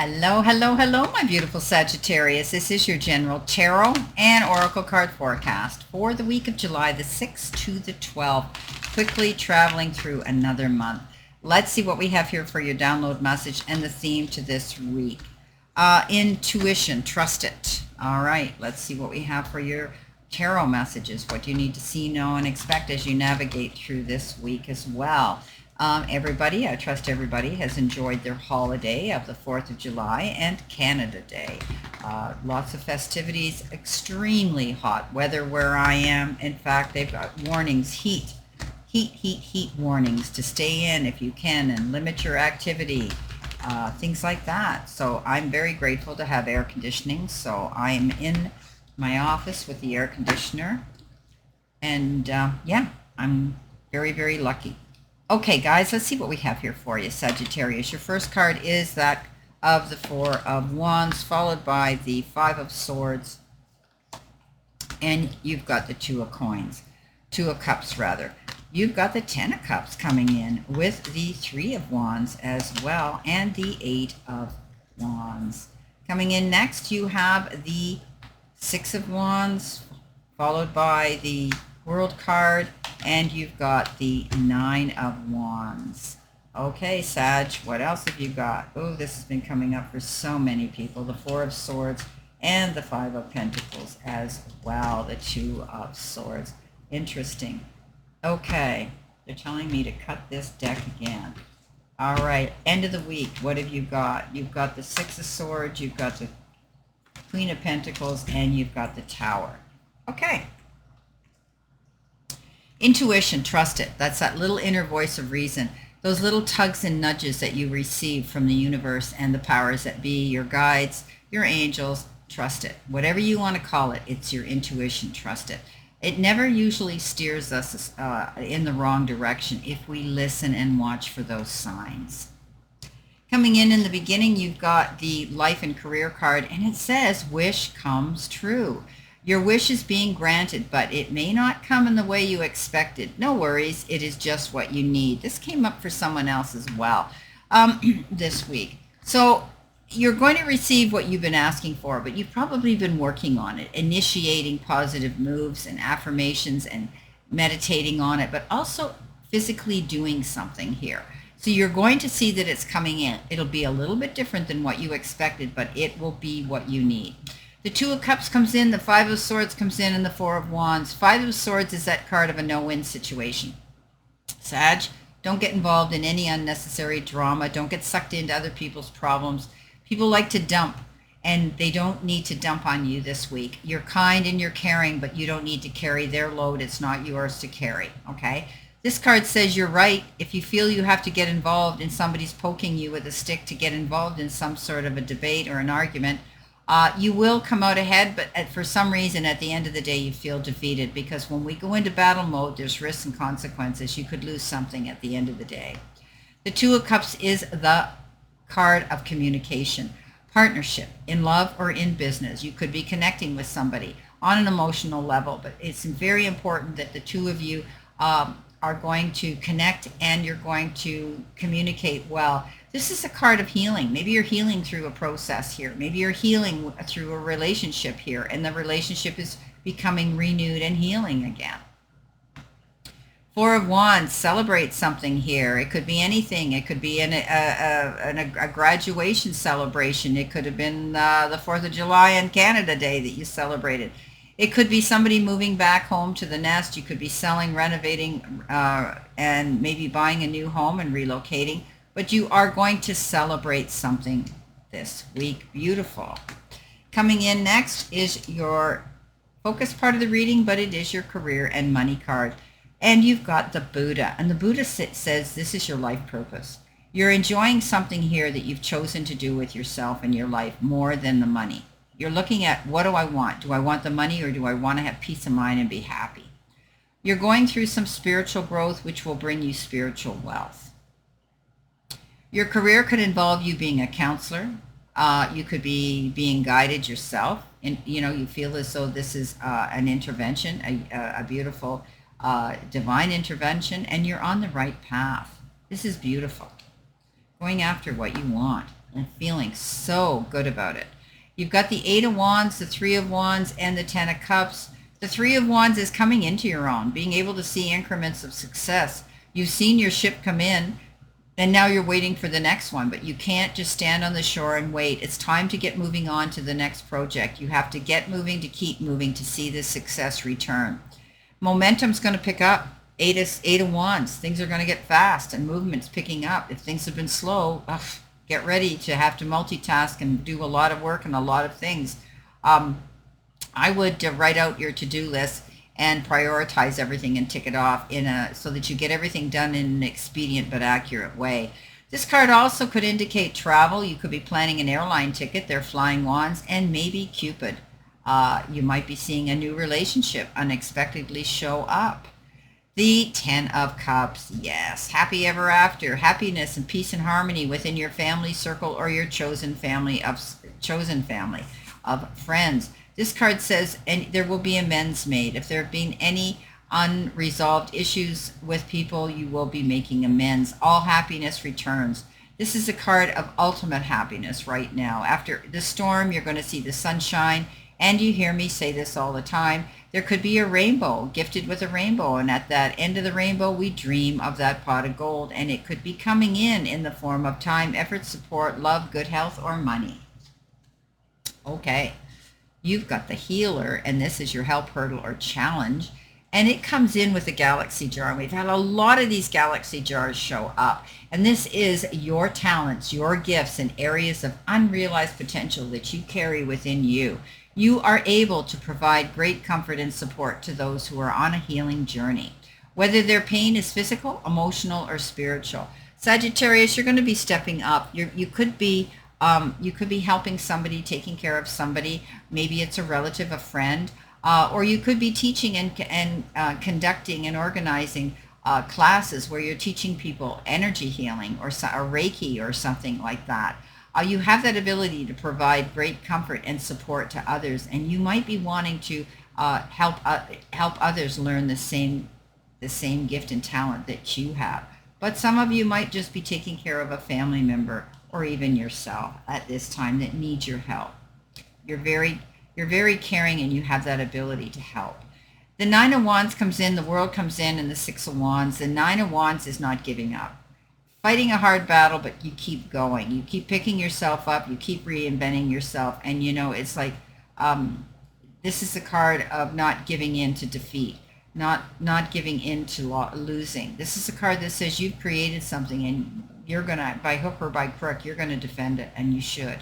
Hello, hello, hello, my beautiful Sagittarius. This is your general tarot and oracle card forecast for the week of July the 6th to the 12th. Quickly traveling through another month. Let's see what we have here for your download message and the theme to this week. Intuition, trust it. All right, let's see what we have for your tarot messages. What you need to see, know, and expect as you navigate through this week as well. Everybody, I trust everybody has enjoyed their holiday of the 4th of July and Canada Day. Lots of festivities, extremely hot weather where I am. In fact, they've got warnings, heat warnings to stay in if you can and limit your activity, things like that. So I'm very grateful to have air conditioning. So I'm in my office with the air conditioner. And yeah, I'm very, very lucky. Okay, guys, let's see what we have here for you, Sagittarius. Your first card is that of the Four of Wands, followed by the Five of Swords, and you've got the Two of Cups, rather. You've got the Ten of Cups coming in with the Three of Wands as well, and the Eight of Wands. Coming in next, you have the Six of Wands, followed by the World card, and you've got the Nine of Wands. Okay, Sag, what else have you got? Oh, this has been coming up for so many people. The Four of Swords and the Five of Pentacles as well. The Two of Swords. Interesting. Okay, they're telling me to cut this deck again. All right, end of the week. What have you got? You've got the Six of Swords, you've got the Queen of Pentacles, and you've got the Tower. Okay. Intuition, trust it. That's that little inner voice of reason. Those little tugs and nudges that you receive from the universe and the powers that be, your guides, your angels, trust it. Whatever you want to call it, it's your intuition, trust it. It never usually steers us in the wrong direction if we listen and watch for those signs. Coming in the beginning, you've got the Life and Career card, and it says, wish comes true. Your wish is being granted, but it may not come in the way you expected. No worries, it is just what you need. This came up for someone else as well this week. So you're going to receive what you've been asking for, but you've probably been working on it, initiating positive moves and affirmations and meditating on it, but also physically doing something here. So you're going to see that it's coming in. It'll be a little bit different than what you expected, but it will be what you need. The Two of Cups comes in, the Five of Swords comes in, and the Four of Wands. Five of Swords is that card of a no-win situation. Sag, don't get involved in any unnecessary drama. Don't get sucked into other people's problems. People like to dump, and they don't need to dump on you this week. You're kind and you're caring, but you don't need to carry their load. It's not yours to carry, okay? This card says you're right. If you feel you have to get involved and somebody's poking you with a stick to get involved in some sort of a debate or an argument, you will come out ahead, but for some reason at the end of the day you feel defeated, because when we go into battle mode, there's risks and consequences. You could lose something at the end of the day. The Two of Cups is the card of communication, partnership, in love or in business. You could be connecting with somebody on an emotional level, but it's very important that the two of you are going to connect and you're going to communicate well. This is a card of healing. Maybe you're healing through a process here. Maybe you're healing through a relationship here, and the relationship is becoming renewed and healing again. Four of Wands, celebrate something here. It could be anything. It could be a graduation celebration. It could have been the 4th of July and Canada Day that you celebrated. It could be somebody moving back home to the nest. You could be selling, renovating, and maybe buying a new home and relocating. But you are going to celebrate something this week. Beautiful. Coming in next is your focus part of the reading, but it is your career and money card. And you've got the Buddha. And the Buddha says this is your life purpose. You're enjoying something here that you've chosen to do with yourself and your life more than the money. You're looking at, what do I want? Do I want the money, or do I want to have peace of mind and be happy? You're going through some spiritual growth, which will bring you spiritual wealth. Your career could involve you being a counselor. You could be being guided yourself, and you feel as though this is an intervention, a beautiful divine intervention, and you're on the right path. This is beautiful. Going after what you want. and feeling so good about it. You've got the Eight of Wands, the Three of Wands, and the Ten of Cups. The Three of Wands is coming into your own, being able to see increments of success. You've seen your ship come in, and now you're waiting for the next one, but you can't just stand on the shore and wait. It's time to get moving on to the next project. You have to get moving to keep moving to see the success return. Momentum's going to pick up. Eight of Wands. Things are going to get fast and movement's picking up. If things have been slow, get ready to have to multitask and do a lot of work and a lot of things. I would write out your to-do list and prioritize everything and tick it off so that you get everything done in an expedient but accurate way. This card also could indicate travel. You could be planning an airline ticket. They're flying wands, and maybe Cupid. You might be seeing a new relationship unexpectedly show up. The Ten of Cups. Yes, happy ever after. Happiness and peace and harmony within your family circle or your chosen family of friends. This card says, and there will be amends made. If there have been any unresolved issues with people, you will be making amends. All happiness returns. This is a card of ultimate happiness right now. After the storm, you're going to see the sunshine. And you hear me say this all the time. There could be a rainbow, gifted with a rainbow. And at that end of the rainbow, we dream of that pot of gold. And it could be coming in the form of time, effort, support, love, good health, or money. Okay. You've got the healer, and this is your help, hurdle, or challenge. And it comes in with a galaxy jar. We've had a lot of these galaxy jars show up. And this is your talents, your gifts, and areas of unrealized potential that you carry within you. You are able to provide great comfort and support to those who are on a healing journey, whether their pain is physical, emotional, or spiritual. Sagittarius, you're going to be stepping up. You could be helping somebody, taking care of somebody. Maybe it's a relative, a friend, or you could be teaching and conducting and organizing classes where you're teaching people energy healing or Reiki or something like that. You have that ability to provide great comfort and support to others, and you might be wanting to help others learn the same gift and talent that you have. But some of you might just be taking care of a family member or even yourself at this time that needs your help. You're very caring, and you have that ability to help. The Nine of Wands comes in, the World comes in, and the Six of Wands. The Nine of Wands is not giving up. Fighting a hard battle, but you keep going. You keep picking yourself up. You keep reinventing yourself. And, it's like this is a card of not giving in to defeat, not giving in to losing. This is a card that says you've created something, and you're going to, by hook or by crook, you're going to defend it, and you should.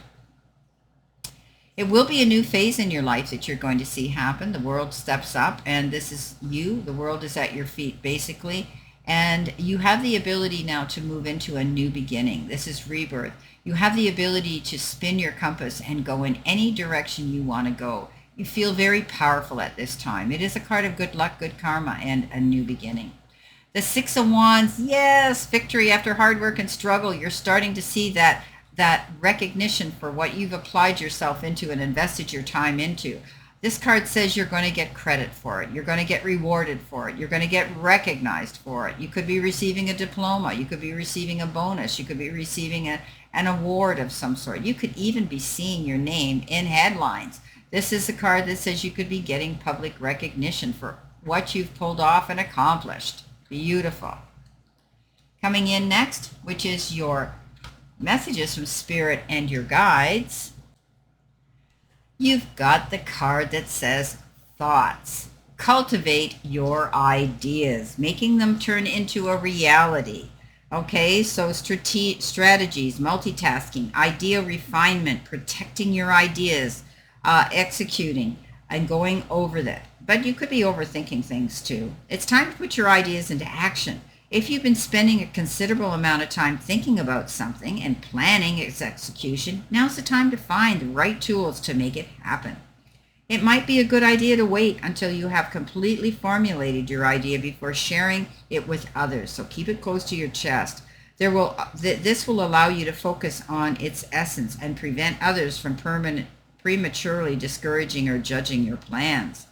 It will be a new phase in your life that you're going to see happen. The world steps up, and this is you. The world is at your feet, basically. And you have the ability now to move into a new beginning. This is rebirth. You have the ability to spin your compass and go in any direction you want to go. You feel very powerful at this time. It is a card of good luck, good karma, and a new beginning. The Six of Wands, yes, victory after hard work and struggle. You're starting to see that recognition for what you've applied yourself into and invested your time into. This card says you're going to get credit for it. You're going to get rewarded for it. You're going to get recognized for it. You could be receiving a diploma. You could be receiving a bonus. You could be receiving an award of some sort. You could even be seeing your name in headlines. This is a card that says you could be getting public recognition for what you've pulled off and accomplished. Beautiful. Coming in next, which is your messages from Spirit and your guides. You've got the card that says thoughts. Cultivate your ideas, making them turn into a reality. Okay, so strategies, multitasking, idea refinement, protecting your ideas, executing, and going over that. But you could be overthinking things too. It's time to put your ideas into action. If you've been spending a considerable amount of time thinking about something and planning its execution, now's the time to find the right tools to make it happen. It might be a good idea to wait until you have completely formulated your idea before sharing it with others, so keep it close to your chest. This will allow you to focus on its essence and prevent others from prematurely discouraging or judging your plans.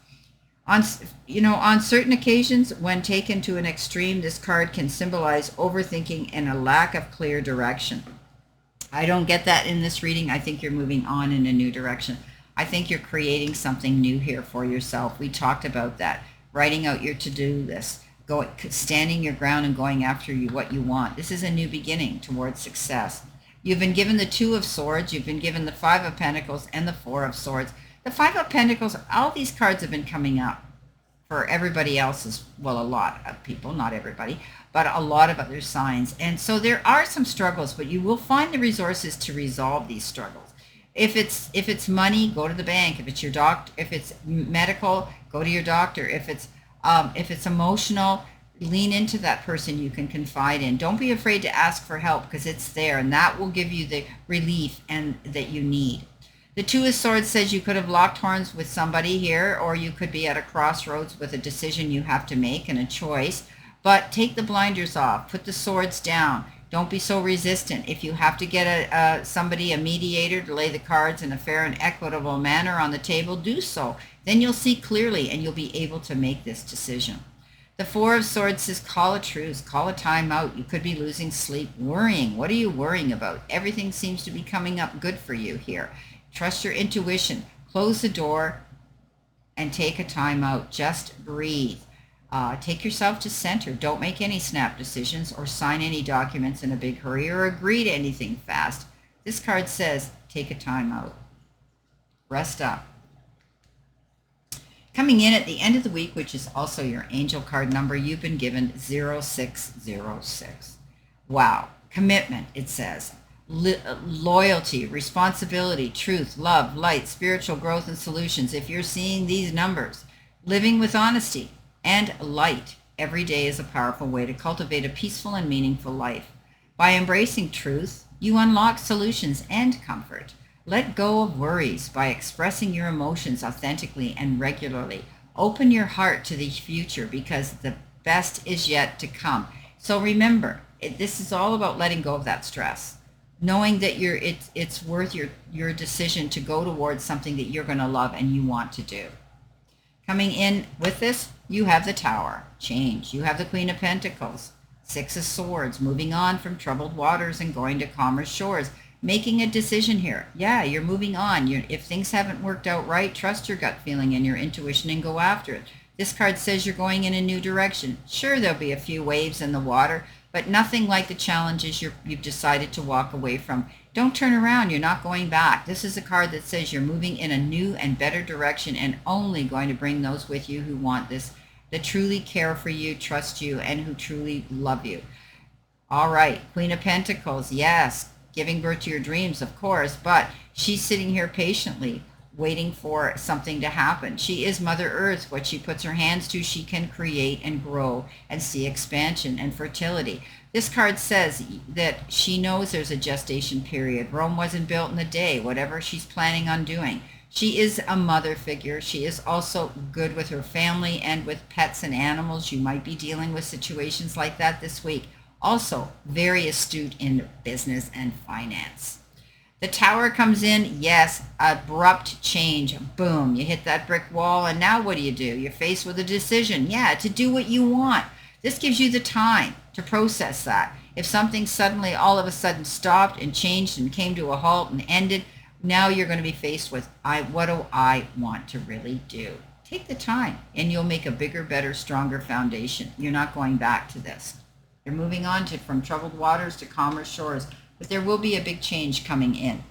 On certain occasions, when taken to an extreme, this card can symbolize overthinking and a lack of clear direction. I don't get that in this reading. I think you're moving on in a new direction. I think you're creating something new here for yourself. We talked about that. Writing out your to-do list, standing your ground and going after what you want. This is a new beginning towards success. You've been given the Two of Swords. You've been given the Five of Pentacles and the Four of Swords. The Five of Pentacles, all these cards have been coming up for everybody else as well, a lot of people, not everybody, but a lot of other signs. And so there are some struggles, but you will find the resources to resolve these struggles. If it's money, go to the bank. If it's your doctor, if it's medical, go to your doctor. If it's emotional, lean into that person you can confide in. Don't be afraid to ask for help, because it's there, and that will give you the relief and that you need. The Two of Swords says you could have locked horns with somebody here, or you could be at a crossroads with a decision you have to make and a choice. But take the blinders off. Put the swords down. Don't be so resistant. If you have to get a mediator to lay the cards in a fair and equitable manner on the table, do so. Then you'll see clearly and you'll be able to make this decision. The Four of Swords says call a truce, call a time out. You could be losing sleep, worrying. What are you worrying about? Everything seems to be coming up good for you here. Trust your intuition. Close the door and take a time out. Just breathe. Take yourself to center. Don't make any snap decisions or sign any documents in a big hurry or agree to anything fast. This card says take a time out. Rest up. Coming in at the end of the week, which is also your angel card number, you've been given 0606. Wow. Commitment, it says. Loyalty, responsibility, truth, love, light, spiritual growth, and solutions. If you're seeing these numbers, living with honesty and light every day is a powerful way to cultivate a peaceful and meaningful life. By embracing truth, you unlock solutions and comfort. Let go of worries by expressing your emotions authentically and regularly. Open your heart to the future, because the best is yet to come. So remember, this is all about letting go of that stress. Knowing that it's worth your decision to go towards something that you're going to love and you want to do. Coming in with this, you have the Tower, change. You have the Queen of Pentacles, Six of Swords, moving on from troubled waters and going to calmer shores. Making a decision here. Yeah, you're moving on. If things haven't worked out right, trust your gut feeling and your intuition and go after it. This card says you're going in a new direction. Sure, there'll be a few waves in the water, but nothing like the challenges you've decided to walk away from. Don't turn around. You're not going back. This is a card that says you're moving in a new and better direction and only going to bring those with you who want this, that truly care for you, trust you, and who truly love you. All right, Queen of Pentacles, yes, giving birth to your dreams, of course, but she's sitting here patiently waiting for something to happen. She is Mother Earth. What she puts her hands to, she can create and grow and see expansion and fertility. This card says that she knows there's a gestation period. Rome wasn't built in a day, whatever she's planning on doing. She is a mother figure. She is also good with her family and with pets and animals. You might be dealing with situations like that this week. Also, very astute in business and finance. The Tower comes in, yes, abrupt change, boom, you hit that brick wall, and now what do? You're faced with a decision, yeah, to do what you want. This gives you the time to process that. If something suddenly, all of a sudden stopped and changed and came to a halt and ended, now you're going to be faced with, what do I want to really do? Take the time, and you'll make a bigger, better, stronger foundation. You're not going back to this. You're moving on from troubled waters to calmer shores. But there will be a big change coming in.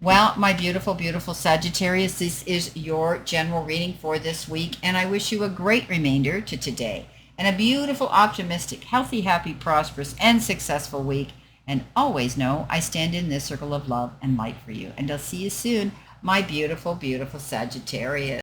Well, my beautiful, beautiful Sagittarius, this is your general reading for this week, and I wish you a great remainder to today and a beautiful, optimistic, healthy, happy, prosperous, and successful week. And always know I stand in this circle of love and light for you. And I'll see you soon, my beautiful, beautiful Sagittarius.